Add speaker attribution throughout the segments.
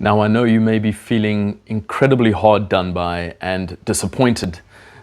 Speaker 1: Now, I know you may be feeling incredibly hard done by and disappointed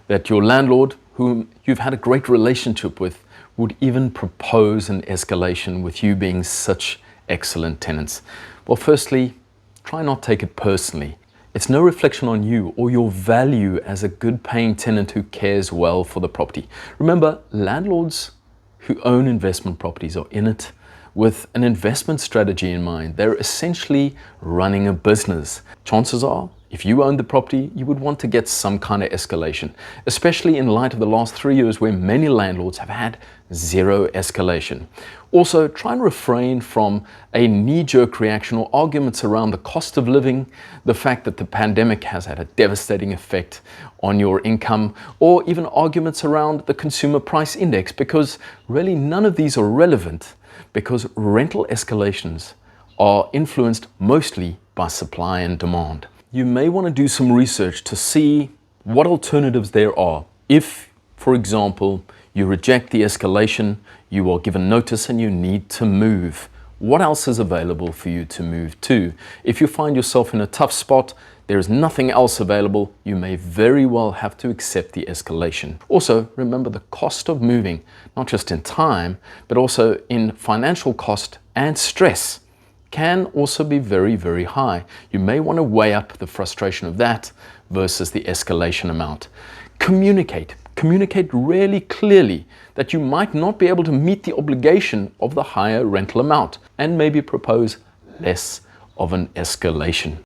Speaker 1: that your landlord, whom you've had a great relationship with, would even propose an escalation with you being such excellent tenants. Well, firstly, try not take it personally. It's no reflection on you or your value as a good paying tenant who cares well for the property. Remember, landlords who own investment properties are in it with an investment strategy in mind. They're essentially running a business. Chances are, if you owned the property, you would want to get some kind of escalation, especially in light of the last 3 years where many landlords have had zero escalation. Also, try and refrain from a knee-jerk reaction or arguments around the cost of living, the fact that the pandemic has had a devastating effect on your income, or even arguments around the consumer price index, because really none of these are relevant, because rental escalations are influenced mostly by supply and demand. You may want to do some research to see what alternatives there are. If, for example, you reject the escalation, you are given notice and you need to move, what else is available for you to move to? If you find yourself in a tough spot, there is nothing else available, you may very well have to accept the escalation. Also, remember the cost of moving, not just in time, but also in financial cost and stress, can also be very, very high. You may want to weigh up the frustration of that versus the escalation amount. Communicate really clearly that you might not be able to meet the obligation of the higher rental amount, and maybe propose less of an escalation.